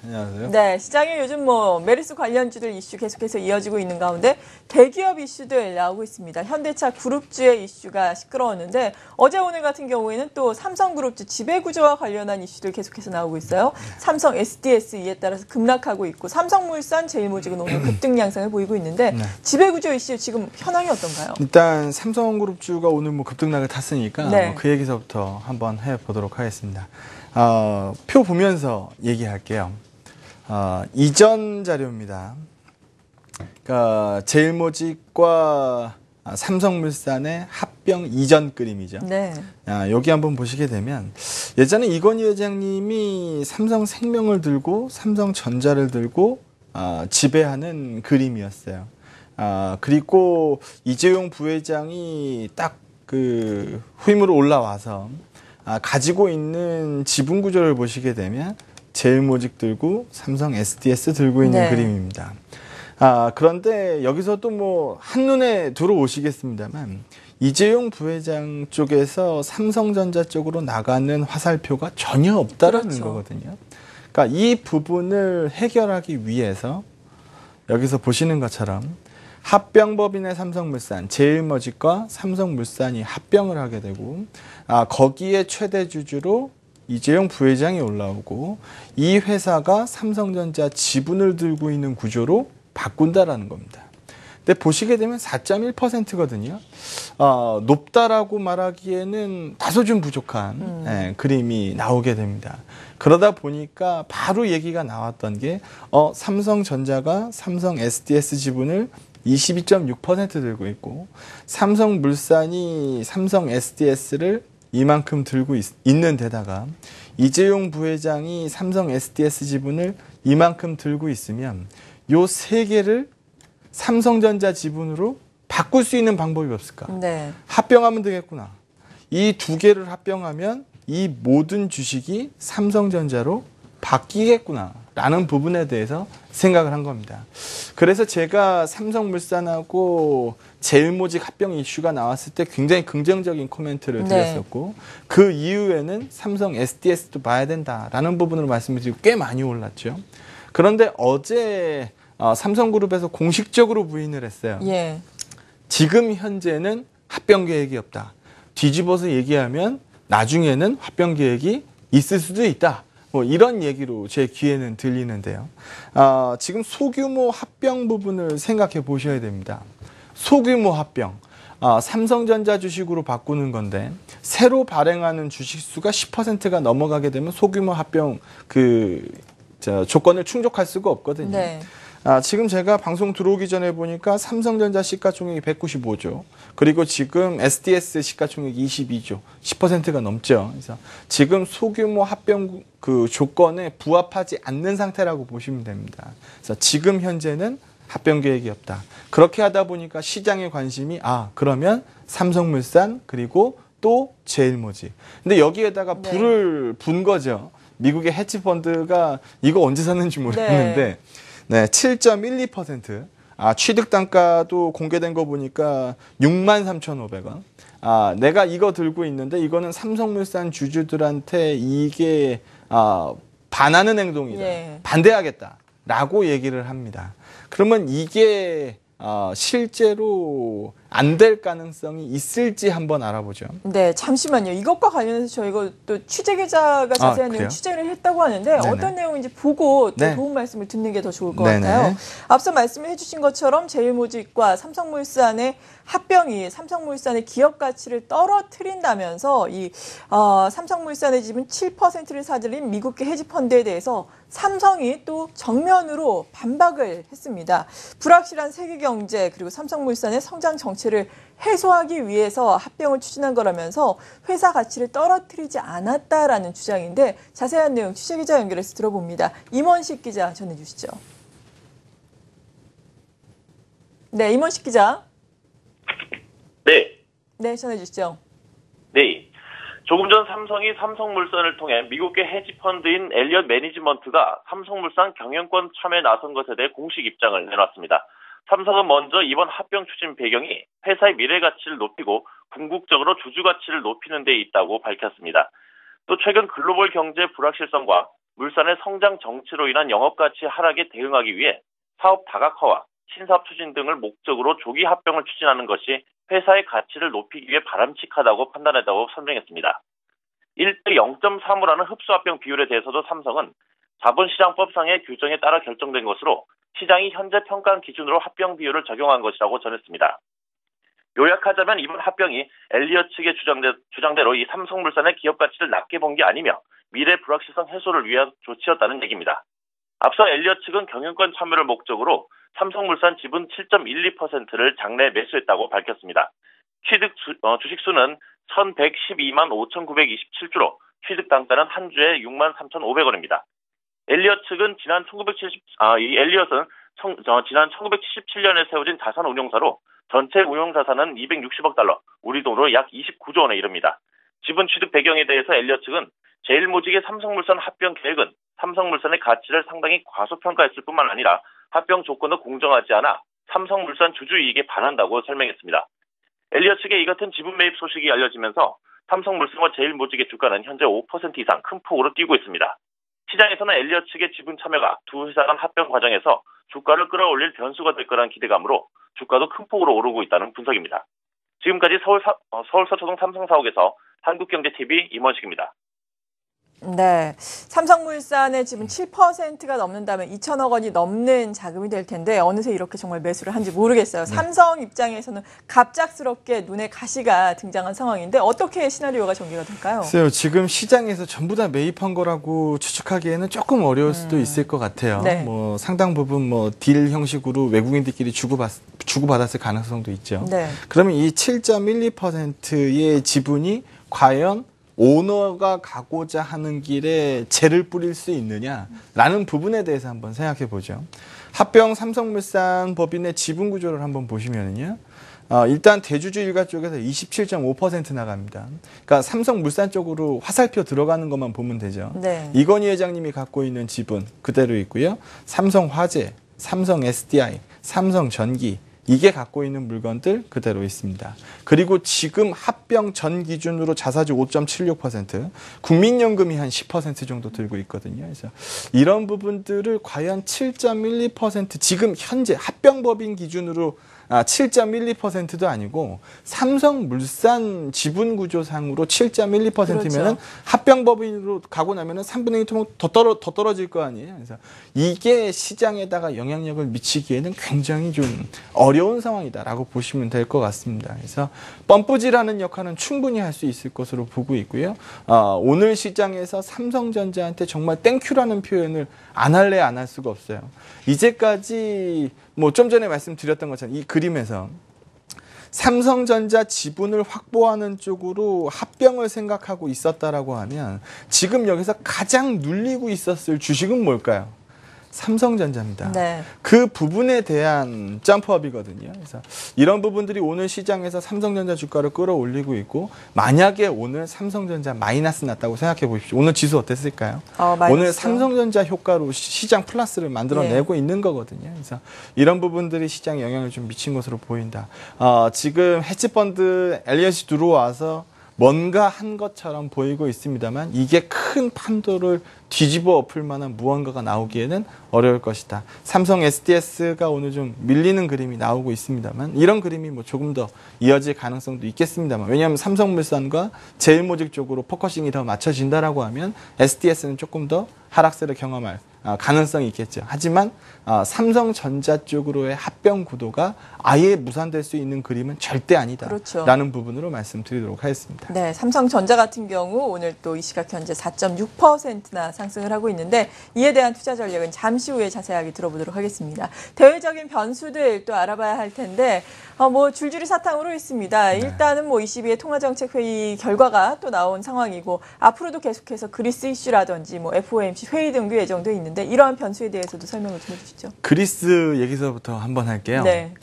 안녕하세요. 네, 시장에 요즘 메르스 관련주들 이슈 계속해서 이어지고 있는 가운데 대기업 이슈들 나오고 있습니다. 현대차 그룹주의 이슈가 시끄러웠는데 어제 오늘 같은 경우에는 또 삼성그룹주 지배구조와 관련한 이슈들 계속해서 나오고 있어요. 삼성 SDS 이에 따라서 급락하고 있고 삼성물산, 제일모직은 오늘 급등 양상을 보이고 있는데 네. 지배구조 이슈 지금 현황이 어떤가요? 일단 삼성그룹주가 오늘 급등락을 탔으니까 네. 그 얘기서부터 한번 해보도록 하겠습니다. 표 보면서 얘기할게요. 이전 자료입니다. 그러니까 제일모직과 삼성물산의 합병 이전 그림이죠. 네. 여기 한번 보시게 되면 예전에 이건희 회장님이 삼성생명을 들고 삼성전자를 들고 지배하는 그림이었어요. 그리고 이재용 부회장이 딱 그 후임으로 올라와서 가지고 있는 지분 구조를 보시게 되면 제일모직 들고 삼성 SDS 들고 있는 네. 그림입니다. 그런데 여기서도 한눈에 들어오시겠습니다만 이재용 부회장 쪽에서 삼성전자 쪽으로 나가는 화살표가 전혀 없다라는 그렇죠. 거거든요. 그러니까 이 부분을 해결하기 위해서 여기서 보시는 것처럼 합병법인의 삼성물산, 제일모직과 삼성물산이 합병을 하게 되고 거기에 최대 주주로 이재용 부회장이 올라오고 이 회사가 삼성전자 지분을 들고 있는 구조로 바꾼다라는 겁니다. 근데 보시게 되면 4.1%거든요. 높다라고 말하기에는 다소 좀 부족한 그림이 나오게 됩니다. 그러다 보니까 바로 얘기가 나왔던 게 삼성전자가 삼성 SDS 지분을 22.6% 들고 있고 삼성물산이 삼성 SDS를 이만큼 들고 있는 데다가 이재용 부회장이 삼성 SDS 지분을 이만큼 들고 있으면 요 세 개를 삼성전자 지분으로 바꿀 수 있는 방법이 없을까? 네. 합병하면 되겠구나. 이 두 개를 합병하면 이 모든 주식이 삼성전자로 바뀌겠구나라는 부분에 대해서 생각을 한 겁니다. 그래서 제가 삼성물산하고 제일모직 합병 이슈가 나왔을 때 굉장히 긍정적인 코멘트를 드렸었고 그 이후에는 삼성 SDS도 봐야 된다라는 부분으로 말씀을 드리고 꽤 많이 올랐죠. 그런데 어제 삼성그룹에서 공식적으로 부인을 했어요. 예. 지금 현재는 합병 계획이 없다. 뒤집어서 얘기하면 나중에는 합병 계획이 있을 수도 있다. 이런 얘기로 제 귀에는 들리는데요. 지금 소규모 합병 부분을 생각해 보셔야 됩니다. 소규모 합병. 삼성전자 주식으로 바꾸는 건데 새로 발행하는 주식 수가 10%가 넘어가게 되면 소규모 합병 조건을 충족할 수가 없거든요. 네. 지금 제가 방송 들어오기 전에 보니까 삼성전자 시가총액이 195조, 그리고 지금 SDS 시가총액이 22조, 10%가 넘죠. 그래서 지금 소규모 합병 그 조건에 부합하지 않는 상태라고 보시면 됩니다. 그래서 지금 현재는 합병 계획이 없다. 그렇게 하다 보니까 시장의 관심이 그러면 삼성물산 그리고 또 제일모직. 근데 여기에다가 불을 분 거죠. 미국의 헤지펀드가 이거 언제 샀는지 모르겠는데. 네, 7.12%. 취득 단가도 공개된 거 보니까 63,500원. 내가 이거 들고 있는데 이거는 삼성물산 주주들한테 이게 반하는 행동이다. 반대하겠다라고 얘기를 합니다. 그러면 이게 실제로 안 될 가능성이 있을지 한번 알아보죠. 네, 잠시만요. 이것과 관련해서 저희가 또 취재 기자가 자세한 내용 취재를 했다고 하는데 네네. 어떤 내용인지 보고 또 도움 말씀을 듣는 게 더 좋을 것 같아요. 앞서 말씀을 해주신 것처럼 제일모직과 삼성물산의 합병이 삼성물산의 기업 가치를 떨어뜨린다면서 이 삼성물산의 지분 7%를 사들인 미국계 헤지펀드에 대해서 삼성이 또 정면으로 반박을 했습니다. 불확실한 세계 경제 그리고 삼성물산의 성장 정체를 해소하기 위해서 합병을 추진한 거라면서 회사 가치를 떨어뜨리지 않았다라는 주장인데 자세한 내용 취재기자 연결해서 들어봅니다. 임원식 기자 전해주시죠. 네, 임원식 기자. 네, 전해주시죠. 네. 조금 전 삼성이 삼성물산을 통해 미국계 헤지펀드인 엘리엇 매니지먼트가 삼성물산 경영권 참여에 나선 것에 대해 공식 입장을 내놨습니다. 삼성은 먼저 이번 합병 추진 배경이 회사의 미래 가치를 높이고 궁극적으로 주주 가치를 높이는 데 있다고 밝혔습니다. 또 최근 글로벌 경제 불확실성과 물산의 성장 정치로 인한 영업가치 하락에 대응하기 위해 사업 다각화와 신사업 추진 등을 목적으로 조기 합병을 추진하는 것이 회사의 가치를 높이기 위해 바람직하다고 판단했다고 설명했습니다. 1대 0.35라는 흡수합병 비율에 대해서도 삼성은 자본시장법상의 규정에 따라 결정된 것으로 시장이 현재 평가한 기준으로 합병 비율을 적용한 것이라고 전했습니다. 요약하자면 이번 합병이 엘리엇 측의 주장대로 이 삼성물산의 기업 가치를 낮게 본 게 아니며 미래 불확실성 해소를 위한 조치였다는 얘기입니다. 앞서 엘리엇 측은 경영권 참여를 목적으로 삼성물산 지분 7.12%를 장내 매수했다고 밝혔습니다. 취득 주식수는 1112만 5,927주로 취득 단가는 한 주에 6만 3,500원입니다. 엘리엇 측은 지난 1977년에 세워진 자산 운용사로 전체 운용 자산은 260억 달러, 우리 돈으로 약 29조 원에 이릅니다. 지분 취득 배경에 대해서 엘리엇 측은 제일모직의 삼성물산 합병 계획은 삼성물산의 가치를 상당히 과소평가했을 뿐만 아니라 합병 조건도 공정하지 않아 삼성물산 주주이익에 반한다고 설명했습니다. 엘리엇 측의 이 같은 지분 매입 소식이 알려지면서 삼성물산과 제일모직의 주가는 현재 5% 이상 큰 폭으로 뛰고 있습니다. 시장에서는 엘리엇 측의 지분 참여가 두 회사 간 합병 과정에서 주가를 끌어올릴 변수가 될 거란 기대감으로 주가도 큰 폭으로 오르고 있다는 분석입니다. 지금까지 서울 서초동 삼성사옥에서 한국경제TV 임원식입니다. 네, 삼성물산의 지분 7%가 넘는다면 2천억 원이 넘는 자금이 될 텐데 어느새 이렇게 정말 매수를 한지 모르겠어요. 삼성 입장에서는 갑작스럽게 눈에 가시가 등장한 상황인데 어떻게 시나리오가 전개가 될까요? 글쎄요, 지금 시장에서 전부 다 매입한 거라고 추측하기에는 조금 어려울 수도 있을 것 같아요. 네. 뭐 상당 부분 뭐 딜 형식으로 외국인들끼리 주고받았을 가능성도 있죠. 네. 그러면 이 7.12%의 지분이 과연 오너가 가고자 하는 길에 재를 뿌릴 수 있느냐라는 부분에 대해서 한번 생각해 보죠. 합병 삼성물산 법인의 지분 구조를 한번 보시면은요. 일단 대주주 일가 쪽에서 27.5% 나갑니다. 그러니까 삼성물산 쪽으로 화살표 들어가는 것만 보면 되죠. 네. 이건희 회장님이 갖고 있는 지분 그대로 있고요. 삼성화재, 삼성 SDI, 삼성전기 이게 갖고 있는 물건들 그대로 있습니다. 그리고 지금 합병 전 기준으로 자사주 5.76%, 국민연금이 한 10% 정도 들고 있거든요. 그래서 이런 부분들을 과연 7.12% 지금 현재 합병법인 기준으로 7.12%도 아니고 삼성물산 지분 구조상으로 7.12%면은 그렇죠. 합병법인으로 가고 나면은 3분의 1 더 떨어질 거 아니에요. 그래서 이게 시장에다가 영향력을 미치기에는 굉장히 좀 어려운 상황이다라고 보시면 될 것 같습니다. 그래서 펌프질하는 역할은 충분히 할 수 있을 것으로 보고 있고요. 오늘 시장에서 삼성전자한테 정말 땡큐라는 표현을 안 할래 안 할 수가 없어요. 이제까지 뭐 좀 전에 말씀드렸던 것처럼 이 그림에서 삼성전자 지분을 확보하는 쪽으로 합병을 생각하고 있었다라고 하면 지금 여기서 가장 눌리고 있었을 주식은 뭘까요? 삼성전자입니다. 네. 그 부분에 대한 점프업이거든요. 그래서 이런 부분들이 오늘 시장에서 삼성전자 주가를 끌어올리고 있고 만약에 오늘 삼성전자 마이너스 났다고 생각해 보십시오. 오늘 지수 어땠을까요? 오늘 삼성전자 효과로 시장 플러스를 만들어내고 있는 거거든요. 그래서 이런 부분들이 시장에 영향을 좀 미친 것으로 보인다. 지금 헤지펀드 엘리엇이 들어와서 뭔가 한 것처럼 보이고 있습니다만 이게 큰 판도를 뒤집어 엎을 만한 무언가가 나오기에는 어려울 것이다. 삼성 SDS가 오늘 좀 밀리는 그림이 나오고 있습니다만 이런 그림이 뭐 조금 더 이어질 가능성도 있겠습니다만 왜냐하면 삼성물산과 제일모직 쪽으로 포커싱이 더 맞춰진다라고 하면 SDS는 조금 더 하락세를 경험할 가능성이 있겠죠. 하지만 삼성전자 쪽으로의 합병 구도가 아예 무산될 수 있는 그림은 절대 아니다. 그렇죠. 라는 부분으로 말씀드리도록 하겠습니다. 네, 삼성전자 같은 경우 오늘 또 이 시각 현재 4.6%나 상승을 하고 있는데 이에 대한 투자 전략은 잠시 후에 자세하게 들어보도록 하겠습니다. 대외적인 변수들 또 알아봐야 할 텐데 뭐 줄줄이 사탕으로 있습니다. 네. 일단은 뭐 22회 통화정책회의 결과가 또 나온 상황이고 앞으로도 계속해서 그리스 이슈라든지 뭐 FOMC 회의 등도 예정돼 있는데 이러한 변수에 대해서도 설명을 좀 해주시죠. 그리스 얘기서부터 한번 할게요. 네.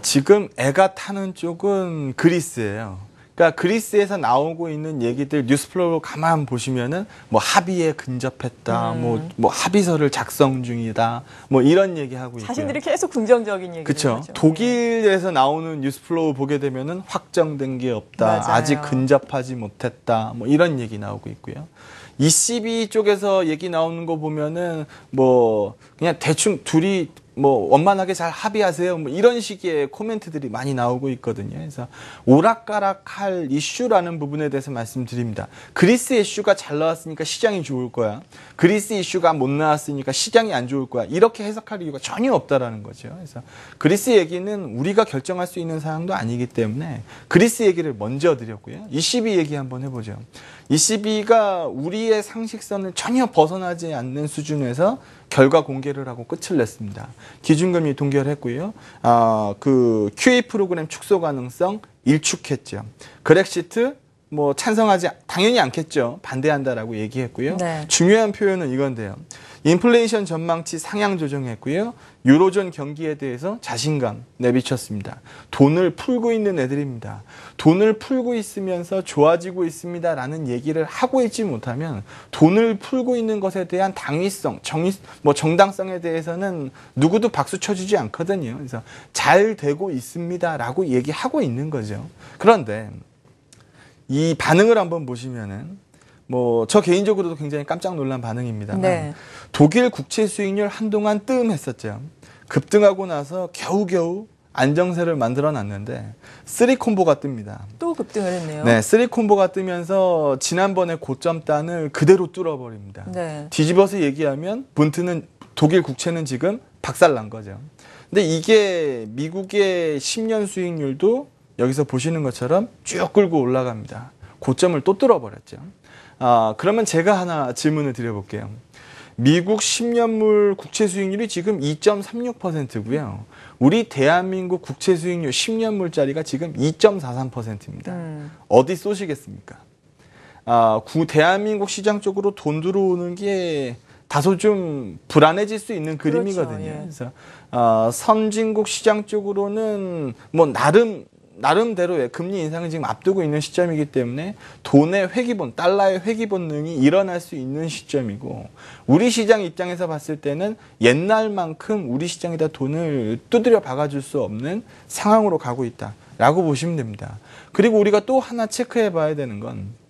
지금 애가 타는 쪽은 그리스예요. 그러니까 그리스에서 나오고 있는 얘기들 뉴스플로우 가만 보시면은 뭐 합의에 근접했다, 뭐 합의서를 작성 중이다, 뭐 이런 얘기하고 있고요. 자신들이 계속 긍정적인 얘기를 그렇죠. 하죠. 독일에서 나오는 뉴스플로우 보게 되면은 확정된 게 없다, 맞아요. 아직 근접하지 못했다, 뭐 이런 얘기 나오고 있고요. ECB 쪽에서 얘기 나오는 거 보면은 뭐 그냥 대충 둘이 뭐 원만하게 잘 합의하세요. 뭐 이런 식의 코멘트들이 많이 나오고 있거든요. 그래서 오락가락할 이슈라는 부분에 대해서 말씀드립니다. 그리스 이슈가 잘 나왔으니까 시장이 좋을 거야. 그리스 이슈가 못 나왔으니까 시장이 안 좋을 거야. 이렇게 해석할 이유가 전혀 없다라는 거죠. 그래서 그리스 얘기는 우리가 결정할 수 있는 사항도 아니기 때문에 그리스 얘기를 먼저 드렸고요. ECB 얘기 한번 해보죠. ECB가 우리의 상식선을 전혀 벗어나지 않는 수준에서 결과 공개를 하고 끝을 냈습니다. 기준금리 동결 했고요. 그 QE 프로그램 축소 가능성 일축했죠. 그렉시트 뭐 찬성하지 당연히 않겠죠. 반대한다라고 얘기했고요. 네. 중요한 표현은 이건데요. 인플레이션 전망치 상향 조정했고요. 유로존 경기에 대해서 자신감 내비쳤습니다. 돈을 풀고 있는 애들입니다. 돈을 풀고 있으면서 좋아지고 있습니다라는 얘기를 하고 있지 못하면 돈을 풀고 있는 것에 대한 당위성, 정당성에 대해서는 누구도 박수 쳐주지 않거든요. 그래서 잘 되고 있습니다라고 얘기하고 있는 거죠. 그런데 이 반응을 한번 보시면은 뭐 저 개인적으로도 굉장히 깜짝 놀란 반응입니다만 네. 독일 국채 수익률 한동안 뜸했었죠. 급등하고 나서 겨우겨우 안정세를 만들어 놨는데 3콤보가 뜹니다. 또 급등을 했네요. 네, 3콤보가 뜨면서 지난번에 고점 단을 그대로 뚫어버립니다. 네. 뒤집어서 얘기하면 본트는 독일 국채는 지금 박살난 거죠. 근데 이게 미국의 10년 수익률도 여기서 보시는 것처럼 쭉 끌고 올라갑니다. 고점을 또 뚫어버렸죠. 그러면 제가 하나 질문을 드려볼게요. 미국 10년물 국채 수익률이 지금 2.36%고요. 우리 대한민국 국채 수익률 10년물짜리가 지금 2.43%입니다. 어디 쏘시겠습니까? 대한민국 시장 쪽으로 돈 들어오는 게 다소 좀 불안해질 수 있는 그림이거든요. 그렇죠, 예. 그래서 선진국 시장 쪽으로는 뭐 나름대로의 금리 인상을 지금 앞두고 있는 시점이기 때문에 돈의 회귀본, 달러의 회귀 본능이 일어날 수 있는 시점이고 우리 시장 입장에서 봤을 때는 옛날만큼 우리 시장에다 돈을 두드려 박아줄 수 없는 상황으로 가고 있다라고 보시면 됩니다. 그리고 우리가 또 하나 체크해 봐야 되는 건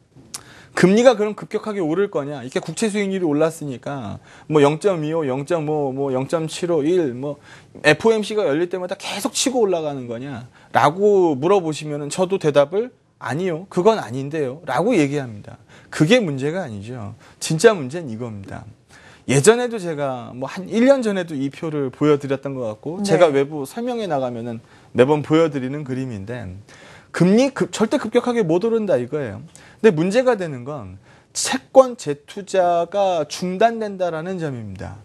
금리가 그럼 급격하게 오를 거냐? 이렇게 국채 수익률이 올랐으니까 뭐 0.25, 0.5, 뭐 0.75, 1, 뭐 FOMC가 열릴 때마다 계속 치고 올라가는 거냐? 라고 물어보시면은 저도 대답을 아니요, 그건 아닌데요. 라고 얘기합니다. 그게 문제가 아니죠. 진짜 문제는 이겁니다. 예전에도 제가 뭐 한 1년 전에도 이 표를 보여드렸던 것 같고 네. 제가 외부 설명회 나가면은 매번 보여드리는 그림인데 금리 절대 급격하게 못 오른다 이거예요. 근데 문제가 되는 건 채권 재투자가 중단된다라는 점입니다.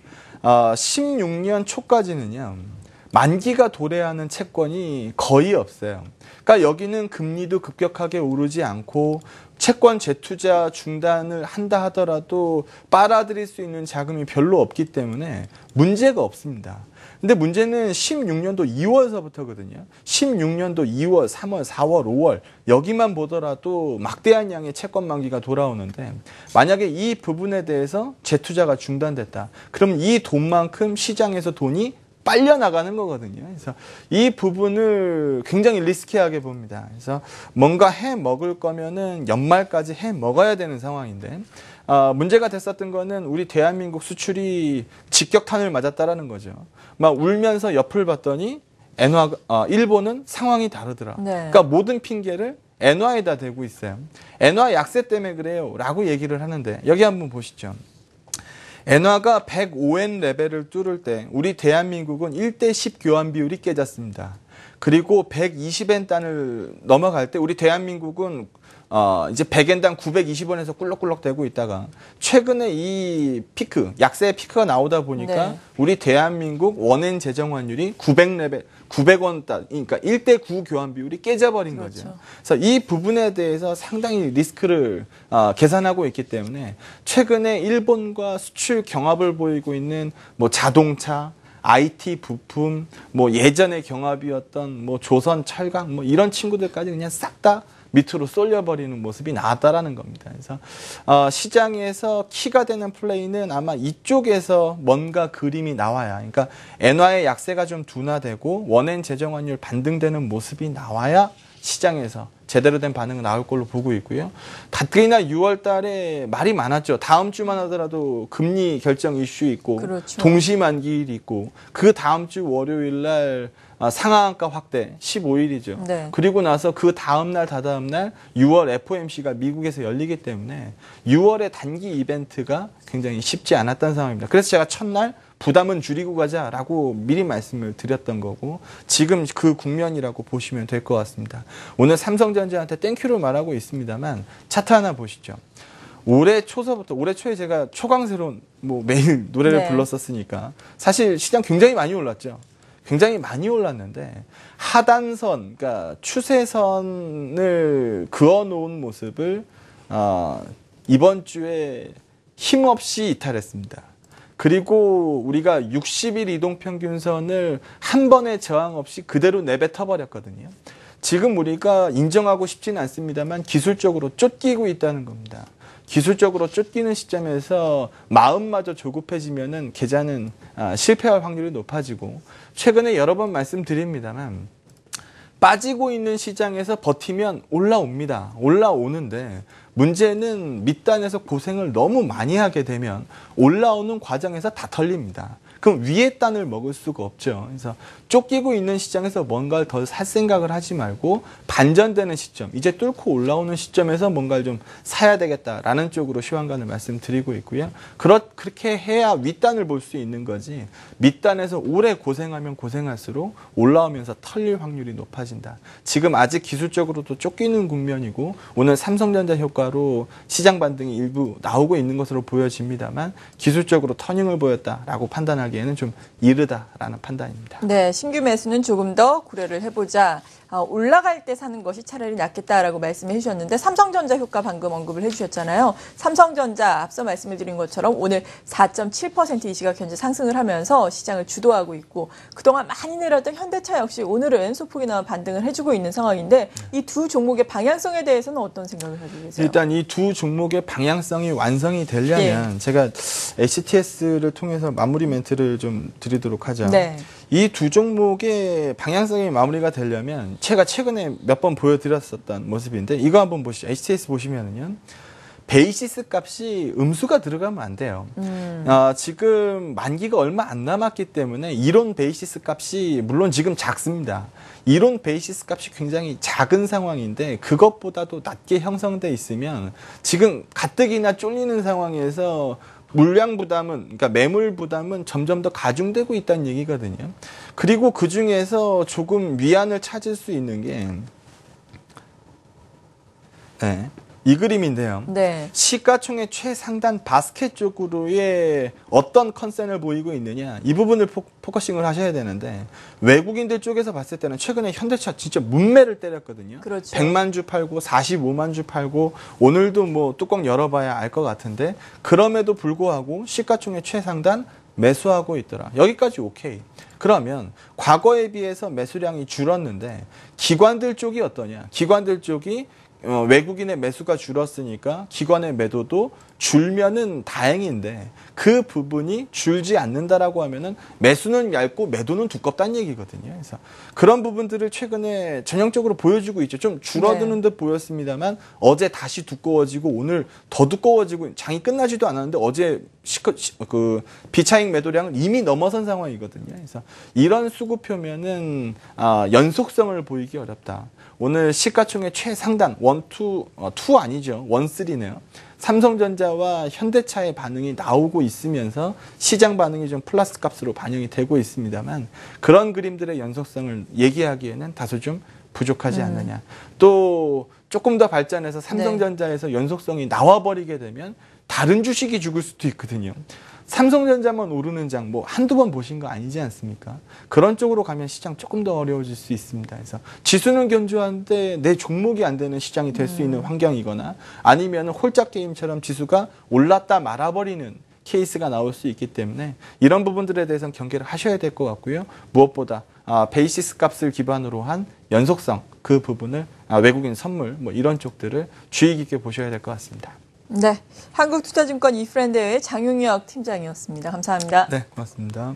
16년 초까지는요. 만기가 도래하는 채권이 거의 없어요. 그러니까 여기는 금리도 급격하게 오르지 않고 채권 재투자 중단을 한다 하더라도 빨아들일 수 있는 자금이 별로 없기 때문에 문제가 없습니다. 근데 문제는 16년도 2월서부터거든요. 16년도 2월, 3월, 4월, 5월 여기만 보더라도 막대한 양의 채권 만기가 돌아오는데 만약에 이 부분에 대해서 재투자가 중단됐다. 그럼 이 돈만큼 시장에서 돈이 빨려나가는 거거든요. 그래서 이 부분을 굉장히 리스키하게 봅니다. 그래서 뭔가 해 먹을 거면은 연말까지 해 먹어야 되는 상황인데 문제가 됐었던 거는 우리 대한민국 수출이 직격탄을 맞았다라는 거죠. 막 울면서 옆을 봤더니 일본은 상황이 다르더라. 네. 그러니까 모든 핑계를 엔화에다 대고 있어요. 엔화 약세 때문에 그래요. 라고 얘기를 하는데 여기 한번 보시죠. 엔화가 105엔 레벨을 뚫을 때 우리 대한민국은 1대10 교환 비율이 깨졌습니다. 그리고 120엔 단을 넘어갈 때 우리 대한민국은 이제 100엔당 920원에서 꿀럭꿀럭 대고 있다가 최근에 이 피크, 약세의 피크가 나오다 보니까 네. 우리 대한민국 원엔 재정 환율이 900레벨, 900원 단, 그러니까 1대9 교환 비율이 깨져버린 그렇죠. 거죠. 그래서 이 부분에 대해서 상당히 리스크를 계산하고 있기 때문에 최근에 일본과 수출 경합을 보이고 있는 뭐 자동차, IT 부품, 뭐 예전의 경합이었던 뭐 조선 철강 뭐 이런 친구들까지 그냥 싹 다 밑으로 쏠려버리는 모습이 나왔다라는 겁니다. 그래서 시장에서 키가 되는 플레이는 아마 이쪽에서 뭔가 그림이 나와야, 그러니까 엔화의 약세가 좀 둔화되고 원엔 재정 환율 반등되는 모습이 나와야 시장에서 제대로 된 반응은 나올 걸로 보고 있고요. 가뜩이나 6월 달에 말이 많았죠. 다음 주만 하더라도 금리 결정 이슈 있고 그렇죠. 동시 만기일이 있고 그 다음 주 월요일 날 상한가 확대 15일이죠. 네. 그리고 나서 그 다음 날 다다음 날 6월 FOMC가 미국에서 열리기 때문에 6월의 단기 이벤트가 굉장히 쉽지 않았던 상황입니다. 그래서 제가 첫날 부담은 줄이고 가자라고 미리 말씀을 드렸던 거고 지금 그 국면이라고 보시면 될 것 같습니다. 오늘 삼성전자한테 땡큐를 말하고 있습니다만 차트 하나 보시죠. 올해 초서부터 올해 초에 제가 초강세론 뭐 매일 노래를 네. 불렀었으니까 사실 시장 굉장히 많이 올랐죠. 굉장히 많이 올랐는데 하단선, 그러니까 추세선을 그어놓은 모습을 이번 주에 힘없이 이탈했습니다. 그리고 우리가 60일 이동평균선을 한 번의 저항 없이 그대로 내뱉어 버렸거든요. 지금 우리가 인정하고 싶지는 않습니다만 기술적으로 쫓기고 있다는 겁니다. 기술적으로 쫓기는 시점에서 마음마저 조급해지면은 계좌는 실패할 확률이 높아지고 최근에 여러 번 말씀드립니다만 빠지고 있는 시장에서 버티면 올라옵니다. 올라오는데 문제는 밑단에서 고생을 너무 많이 하게 되면 올라오는 과정에서 다 털립니다. 그럼 위에 단을 먹을 수가 없죠. 그래서 쫓기고 있는 시장에서 뭔가를 더 살 생각을 하지 말고 반전되는 시점, 이제 뚫고 올라오는 시점에서 뭔가를 좀 사야 되겠다라는 쪽으로 시황관을 말씀드리고 있고요. 그렇게 해야 윗단을 볼 수 있는 거지 밑단에서 오래 고생하면 고생할수록 올라오면서 털릴 확률이 높아진다. 지금 아직 기술적으로도 쫓기는 국면이고 오늘 삼성전자 효과로 시장 반등이 일부 나오고 있는 것으로 보여집니다만 기술적으로 터닝을 보였다라고 판단하기에는 좀 이르다라는 판단입니다. 네, 신규 매수는 조금 더 고려를 해보자. 올라갈 때 사는 것이 차라리 낫겠다라고 말씀해 주셨는데 삼성전자 효과 방금 언급을 해주셨잖아요. 삼성전자 앞서 말씀을 드린 것처럼 오늘 4.7% 이 시각 현재 상승을 하면서 시장을 주도하고 있고 그동안 많이 내렸던 현대차 역시 오늘은 소폭이나 반등을 해주고 있는 상황인데 이 두 종목의 방향성에 대해서는 어떤 생각을 가지고 계세요? 일단 이 두 종목의 방향성이 완성이 되려면 제가 HTS를 통해서 마무리 멘트를 좀 드리도록 하죠. 네. 이 두 종목의 방향성이 마무리가 되려면 제가 최근에 몇 번 보여드렸었던 모습인데 이거 한번 보시죠. HTS 보시면은요. 베이시스 값이 음수가 들어가면 안 돼요. 지금 만기가 얼마 안 남았기 때문에 이론 베이시스 값이 물론 지금 작습니다. 이론 베이시스 값이 굉장히 작은 상황인데 그것보다도 낮게 형성돼 있으면 지금 가뜩이나 쫄리는 상황에서 물량 부담은, 그러니까 매물 부담은 점점 더 가중되고 있다는 얘기거든요. 그리고 그 중에서 조금 위안을 찾을 수 있는 게, 네, 이 그림인데요. 네. 시가총액 최상단 바스켓 쪽으로의 어떤 컨센을 보이고 있느냐, 이 부분을 포커싱을 하셔야 되는데 외국인들 쪽에서 봤을 때는 최근에 현대차 진짜 문매를 때렸거든요. 그렇죠. 100만 주 팔고 45만 주 팔고 오늘도 뭐 뚜껑 열어봐야 알 것 같은데 그럼에도 불구하고 시가총액 최상단 매수하고 있더라. 여기까지 오케이. 그러면 과거에 비해서 매수량이 줄었는데 기관들 쪽이 어떠냐? 기관들 쪽이 외국인의 매수가 줄었으니까 기관의 매도도 줄면은 다행인데 그 부분이 줄지 않는다라고 하면은 매수는 얇고 매도는 두껍다는 얘기거든요. 그래서 그런 부분들을 최근에 전형적으로 보여주고 있죠. 좀 줄어드는 듯 보였습니다만 어제 다시 두꺼워지고 오늘 더 두꺼워지고 장이 끝나지도 않았는데 어제 비차익 매도량을 이미 넘어선 상황이거든요. 그래서 이런 수급표면은 연속성을 보이기 어렵다. 오늘 시가총액 최상단 1, 2 아니죠. 1, 3네요. 삼성전자와 현대차의 반응이 나오고 있으면서 시장 반응이 좀 플러스 값으로 반영이 되고 있습니다만 그런 그림들의 연속성을 얘기하기에는 다소 좀 부족하지 않느냐. 또 조금 더 발전해서 삼성전자에서 연속성이 나와버리게 되면 다른 주식이 죽을 수도 있거든요. 삼성전자만 오르는 장 뭐 한두 번 보신 거 아니지 않습니까? 그런 쪽으로 가면 시장 조금 더 어려워질 수 있습니다. 그래서 지수는 견조한데 내 종목이 안 되는 시장이 될 수 있는 환경이거나 아니면 홀짝 게임처럼 지수가 올랐다 말아버리는 케이스가 나올 수 있기 때문에 이런 부분들에 대해서는 경계를 하셔야 될 것 같고요. 무엇보다 베이시스 값을 기반으로 한 연속성 그 부분을 외국인 선물 뭐 이런 쪽들을 주의 깊게 보셔야 될 것 같습니다. 네, 한국투자증권 이프렌드의 장용혁 팀장이었습니다. 감사합니다. 네, 고맙습니다.